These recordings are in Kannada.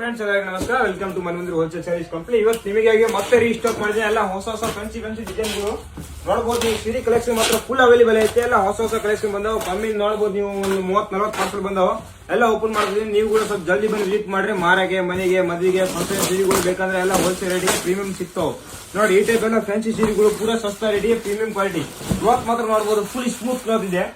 ಫ್ರೆಂಡ್ಸ್ ಎಲ್ಲರಿಗೂ ನಮಸ್ಕಾರ. Welcome to Manmandir wholesale service company. ಇವತ್ತು ನಿಮಗಾಗಿ ಮತ್ತೆ ರೀಸ್ಟಾಕ್ ಮಾಡಿದೆ. ಎಲ್ಲ ಹೊಸ ಫ್ಯಾನ್ಸಿ ಡಿಸೈನ್ಗಳು ನೋಡಬಹುದು. ನೀವು ಸೀರೆ ಕಲೆಕ್ಷನ್ ಮಾತ್ರ ಫುಲ್ ಅವೈಲೇಬಲ್ ಐತೆ. ಎಲ್ಲ ಹೊಸ ಕಲೆಕ್ಷನ್ ಬಂದಾವ. ಕಮ್ಮಿ ನೋಡಬಹುದು. ನೀವು ಒಂದು 30-40 ಪಾರ್ಸಲ್ ಬಂದಾವ. ಎಲ್ಲ ಓಪನ್ ಮಾಡಿದ್ವಿ. ನೀವು ಕೂಡ ಸ್ವಲ್ಪ ಜಲ್ದಿ ಬಂದು ವಿಸಿಟ್ ಮಾಡ್ರಿ. ಮಾರಾಗೆ, ಮನೆಗೆ, ಮದುವೆಗೆ, ಫಂಕ್ಷನ್ ಸೀರೆಗಳು ಬೇಕಂದ್ರೆ ಎಲ್ಲ ಹೋಲ್ಸೇಲ್ ರೇಟಿಗೆ ಪ್ರೀಮಿಯಂ ಸಿಗ್ತಾವ. ನೋಡಿ ಈ ಟೈಪ್ ಎಲ್ಲ ಫ್ಯಾನ್ಸಿ ಸೀರೆಗಳು ಪೂರಾ ಸಸ್ತಾ ರೇಟಿಗೆ ಪ್ರೀಮಿಯಂ ಕ್ವಾಲಿಟಿ. ಕ್ಲಾತ್ ಮಾತ್ರ ನೋಡಬಹುದು ಫುಲ್ ಸ್ಮೂತ್ ಕ್ಲಾತ್ ಇದೆ.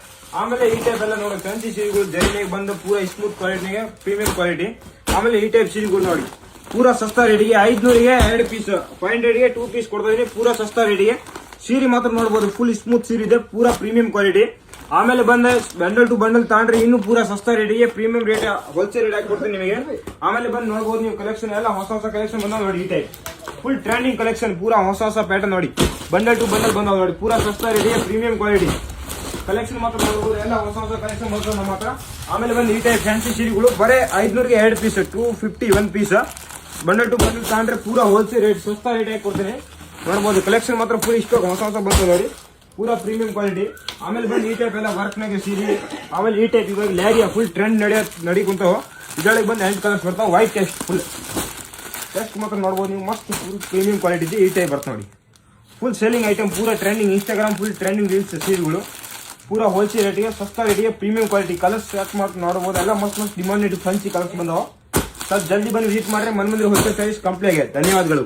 ಆಮೇಲೆ ಈ ಟೈಪ್ ಎಲ್ಲ ನೋಡಿ ಫ್ಯಾನ್ಸಿ ಸೀರೆಗಳು ಜರಿನಾಗ ಬಂದು ಪೂರಾ ಸ್ಮೂತ್ ಕ್ವಾಲಿಟಿಗೆ ಪ್ರೀಮಿಯಂ ಕ್ವಾಲಿಟಿ. ಆಮೇಲೆ ಈ ಟೈಪ್ ಸೀರೆಗಳು ನೋಡಿ ಪೂರಾ ಸಸ್ತಾ ರೇಟಿಗೆ 500ಗೆ 2 ಪೀಸ್, 500ಗೆ 2 ಪೀಸ್ ಕೊಡ್ತಾ ಇದೀನಿ. ಪೂರಾ ಸಸ್ತಾ ರೇಟಿಗೆ ಸೀರೆ ಮಾತ್ರ ನೋಡಬಹುದು. ಫುಲ್ ಸ್ಮೂತ್ ಸೀರೆ ಇದೆ, ಪೂರಾ ಪ್ರೀಮಿಯಂ ಕ್ವಾಲಿಟಿ. ಆಮೇಲೆ ಬಂದ ಬಂಡಲ್ ಟು ಬಂಡಲ್ ತಗೊಂಡ್ರೆ ಇನ್ನು ಪೂರಾ ಸಸ್ತಾ ರೇಟಿಗೆ ಪ್ರೀಮಿಯಂ ರೇಟ್ ಹೋಲ್ಸೇಲ್ ರೇಟ್ ಹಾಕಿ ಕೊಡ್ತೀನಿ ನಿಮಗೆ. ಆಮೇಲೆ ಬಂದು ನೋಡಬಹುದು ನೀವು ಕಲೆಕ್ಷನ್ ಎಲ್ಲ ಹೊಸ ಕಲೆಕ್ಷನ್ ಬಂದ ನೋಡಿ. ಈ ಟೈಪ್ ಫುಲ್ ಟ್ರೆಂಡಿಂಗ್ ಕಲೆಕ್ಷನ್, ಪೂರಾ ಹೊಸ ಪ್ಯಾಟರ್ನ್ ನೋಡಿ. ಬಂಡಲ್ ಟು ಬಂಡಲ್ ಬಂದಾವ ನೋಡಿ. ಪೂರಾ ಸಸ್ತಾ ರೇಟಿಗೆ ಪ್ರೀಮಿಯಂ ಕ್ವಾಲಿಟಿ ಕಲೆಕ್ಷನ್ ಮಾತ್ರ ನೋಡಬಹುದು. ಎಲ್ಲ ಹೊಸ ಕಲೆಕ್ಷನ್ ಬರ್ತದೆ ನಮ್ಮ ಹತ್ರ. ಆಮೇಲೆ ಬಂದು ಈ ಟೈಪ್ ಫ್ಯಾನ್ಸಿ ಸೀರೆಗಳು ಬರೇ 500ಗೆ 2 piece, 250 1 piece. Bundle to bundle ತಗೊಂಡ್ರೆ ಪೂರಾ ಹೋಲ್ಸೇಲ್ ರೇಟ್ ಸಸ್ತಾ ರೇಟ್ ಹಾಕಿ ಕೊಡ್ತೀನಿ. ನೋಡಬಹುದು ಕಲೆಕ್ಷನ್ ಮಾತ್ರ ಫುಲ್ ಇಷ್ಟು ಹೊಸ ಬರ್ತದೆ ನೋಡಿ. ಪೂರಾ ಪ್ರೀಮಿಯಂ ಕ್ವಾಲಿಟಿ. ಆಮೇಲೆ ಬಂದು ಈ ಟೈಪ್ ಎಲ್ಲ ವರ್ಕ್ನಾಗೆ ಸೀರೆ. ಆಮೇಲೆ ಈ ಟೈಪ್ ಇವಾಗ ಲ್ಯಾರಿಯಾ ಫುಲ್ ಟ್ರೆಂಡ್ ನಡೀಕುಂತಾವ. ಇದರೊಳಗೆ ಬಂದು 8 ಕಲರ್ಸ್ ಬರ್ತಾವ. ವೈಟ್ ಟೆಸ್ಟ್ ಫುಲ್ ಟೆಸ್ಟ್ ಮಾತ್ರ ನೋಡಬಹುದು ನೀವು. ಮಸ್ತ್ ಫುಲ್ ಪ್ರೀಮಿಯಂ ಕ್ವಾಲಿಟಿ ಇದೆ. ಈ ಟೈಪ್ ಬರ್ತಾವೆ ನೋಡಿ. ಫುಲ್ ಸೇಲಿಂಗ್ ಐಟಮ್, ಪೂರಾ trending. Instagram full trending reels ಸೀರೆಗಳು ಪೂರಾ ಹೋಲ್ಸೇಲ್ ರೇಟಿಗೆ ಸಸ್ತಾ ರೇಟಿಗೆ ಪ್ರೀಮಿಯಂ ಕ್ವಾಲಿಟಿ. ಕಲರ್ಸ್ ಯಾಕೆ ಮಾತ್ರ ನೋಡಬಹುದು. ಎಲ್ಲ ಮಸ್ತ್ ಡಿಮಾಂಡೆಡ್ ಫ್ಯಾನ್ಸಿ ಕಲರ್ಸ್ ಬಂದಾವ. ಸ್ವಲ್ಪ ಜಲ್ದಿ ಬಂದು ವಿಸಿಟ್ ಮಾಡ್ರೆ ಮನ್ಮಂದಿರ ಹೋಲ್ಸೇಲ್ ಸರ್ವಿಸ್ ಕಂಪ್ನಿ ಆಗಿದೆ. ಧನ್ಯವಾದಗಳು.